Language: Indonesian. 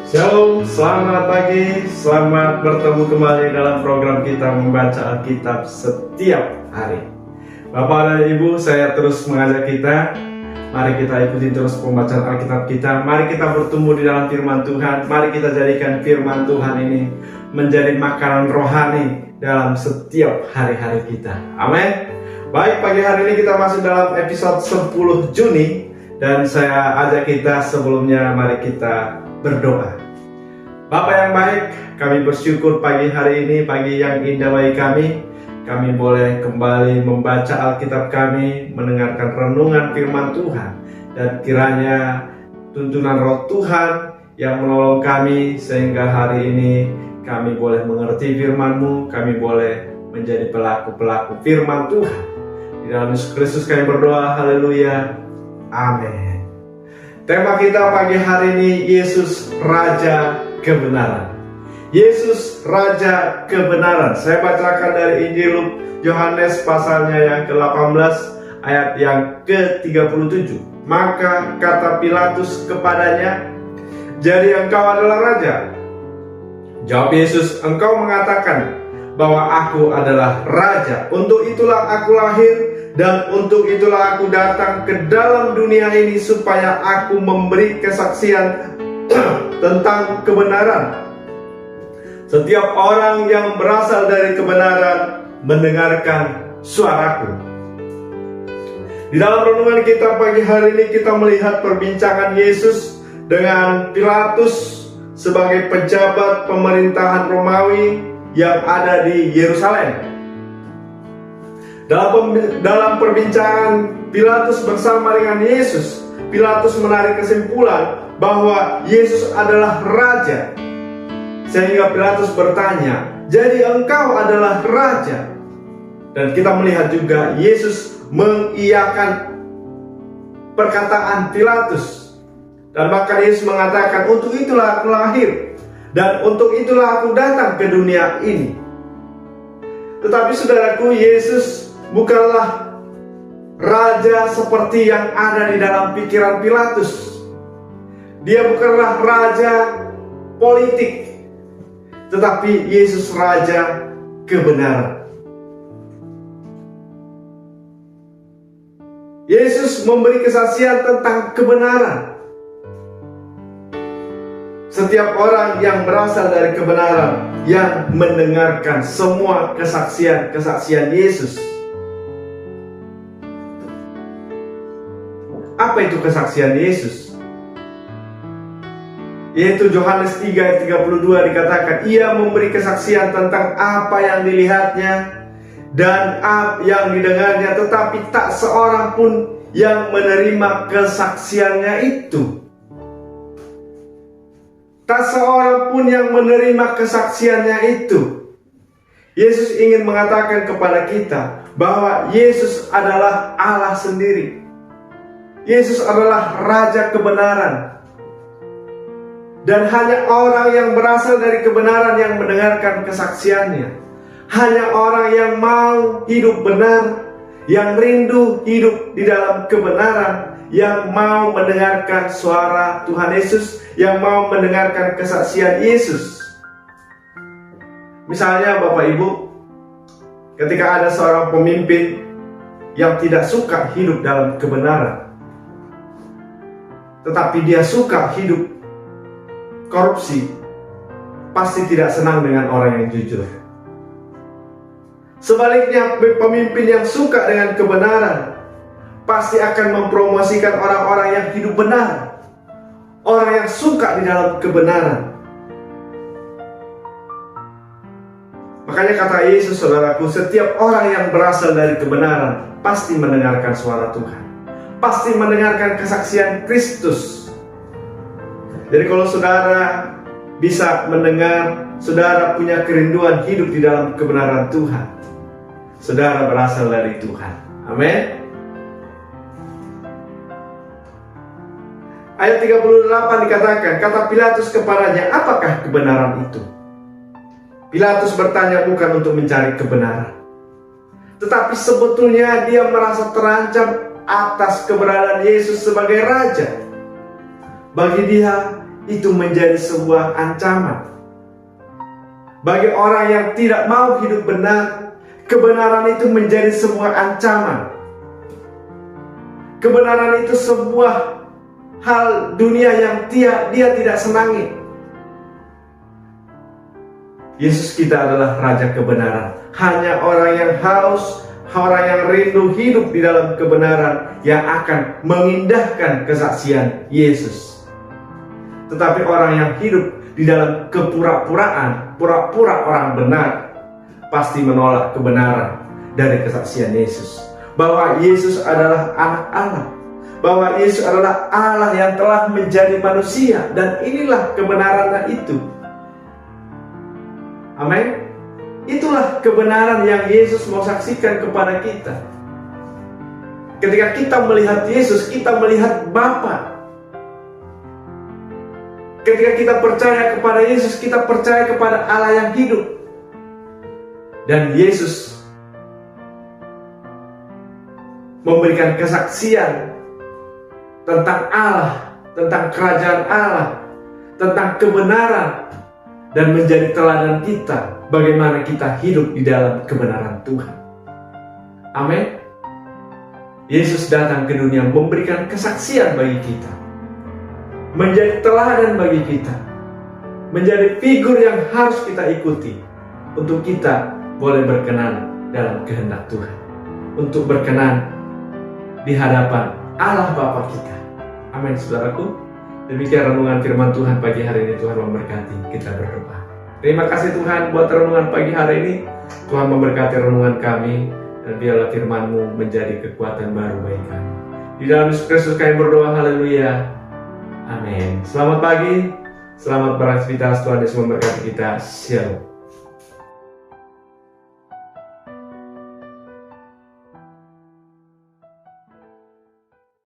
Shalom, selamat pagi, selamat bertemu kembali dalam program kita membaca Alkitab setiap hari. Bapak dan Ibu, saya terus mengajak kita, mari kita ikuti terus pembacaan Alkitab kita. Mari kita bertumbuh di dalam firman Tuhan. Mari kita jadikan firman Tuhan ini menjadi makanan rohani dalam setiap hari-hari kita. Amin. Baik, pagi hari ini kita masuk dalam episode 10 Juni. Dan saya ajak kita sebelumnya, mari kita berdoa. Bapa yang baik, kami bersyukur pagi hari ini, pagi yang indah bagi kami. Kami boleh kembali membaca Alkitab kami, mendengarkan renungan firman Tuhan. Dan kiranya tuntunan roh Tuhan yang menolong kami, sehingga hari ini kami boleh mengerti firman-Mu, kami boleh menjadi pelaku-pelaku firman Tuhan. Di dalam Yesus Kristus kami berdoa, haleluya, amin. Tema kita pagi hari ini, Yesus Raja Kebenaran. Yesus Raja Kebenaran. Saya bacakan dari Injil Yohanes pasalnya yang ke-18 ayat yang ke-37. Maka kata Pilatus kepadanya, "Jadi engkau adalah raja?" Jawab Yesus, "Engkau mengatakan bahwa aku adalah raja. Untuk itulah aku lahir dan untuk itulah aku datang ke dalam dunia ini, supaya aku memberi kesaksian tentang kebenaran. Setiap orang yang berasal dari kebenaran mendengarkan suaraku." Di dalam renungan kita pagi hari ini kita melihat perbincangan Yesus dengan Pilatus sebagai pejabat pemerintahan Romawi yang ada di Yerusalem. Dalam perbincangan Pilatus bersama dengan Yesus, Pilatus menarik kesimpulan bahwa Yesus adalah raja. Sehingga Pilatus bertanya, "Jadi engkau adalah raja?" Dan kita melihat juga Yesus mengiyakan perkataan Pilatus. Dan bahkan Yesus mengatakan, "Untuk itulah aku lahir dan untuk itulah aku datang ke dunia ini." Tetapi saudaraku, Yesus bukanlah raja seperti yang ada di dalam pikiran Pilatus. Dia bukanlah raja politik, tetapi Yesus raja kebenaran. Yesus memberi kesaksian tentang kebenaran. Setiap orang yang berasal dari kebenaran, yang mendengarkan semua kesaksian Yesus. Apa itu kesaksian Yesus? Yaitu Yohanes 3 ayat 32 dikatakan, "Ia memberi kesaksian tentang apa yang dilihatnya dan apa yang didengarnya, tetapi tak seorang pun yang menerima kesaksiannya itu." Tak seorang pun yang menerima kesaksiannya itu. Yesus ingin mengatakan kepada kita bahwa Yesus adalah Allah sendiri. Yesus adalah Raja kebenaran. Dan hanya orang yang berasal dari kebenaran yang mendengarkan kesaksiannya. Hanya orang yang mau hidup benar, yang rindu hidup di dalam kebenaran, yang mau mendengarkan suara Tuhan Yesus, yang mau mendengarkan kesaksian Yesus. Misalnya Bapak Ibu, ketika ada seorang pemimpin yang tidak suka hidup dalam kebenaran, tetapi dia suka hidup korupsi, pasti tidak senang dengan orang yang jujur. Sebaliknya, pemimpin yang suka dengan kebenaran pasti akan mempromosikan orang-orang yang hidup benar, orang yang suka di dalam kebenaran. Makanya kata Yesus, saudaraku, setiap orang yang berasal dari kebenaran pasti mendengarkan suara Tuhan, pasti mendengarkan kesaksian Kristus. Jadi kalau saudara bisa mendengar, saudara punya kerinduan hidup di dalam kebenaran Tuhan, saudara berasal dari Tuhan. Amin. Ayat 38 dikatakan, kata Pilatus kepadanya, "Apakah kebenaran itu?" Pilatus bertanya bukan untuk mencari kebenaran, tetapi sebetulnya dia merasa terancam atas keberadaan Yesus sebagai raja. Bagi dia, itu menjadi sebuah ancaman. Bagi orang yang tidak mau hidup benar, kebenaran itu menjadi sebuah ancaman. Kebenaran itu sebuah hal dunia yang dia tidak senangi. Yesus kita adalah Raja kebenaran. Hanya orang yang haus, orang yang rindu hidup di dalam kebenaran yang akan mengindahkan kesaksian Yesus. Tetapi orang yang hidup di dalam kepura-puraan, pura-pura orang benar, pasti menolak kebenaran dari kesaksian Yesus. Bahwa Yesus adalah anak Allah, bahwa Yesus adalah Allah yang telah menjadi manusia, dan inilah kebenarannya itu. Amin. Itulah kebenaran yang Yesus mau saksikan kepada kita. Ketika kita melihat Yesus, kita melihat Bapa. Ketika kita percaya kepada Yesus, kita percaya kepada Allah yang hidup. Dan Yesus memberikan kesaksian tentang Allah, tentang kerajaan Allah, tentang kebenaran, dan menjadi teladan kita bagaimana kita hidup di dalam kebenaran Tuhan. Amin. Yesus datang ke dunia memberikan kesaksian bagi kita, menjadi teladan bagi kita, menjadi figur yang harus kita ikuti untuk kita boleh berkenan dalam kehendak Tuhan, untuk berkenan di hadapan Allah Bapa kita. Amin, saudaraku. Demikian renungan firman Tuhan pagi hari ini. Tuhan memberkati. Kita berdoa. Terima kasih Tuhan buat renungan pagi hari ini. Tuhan memberkati renungan kami, dan biarlah firman-Mu menjadi kekuatan baru bagi kami. Di dalam Yesus Kristus kami berdoa. Haleluya. Amin. Selamat pagi. Selamat beraktivitas. Tuhan Yesus memberkati kita. Shalom.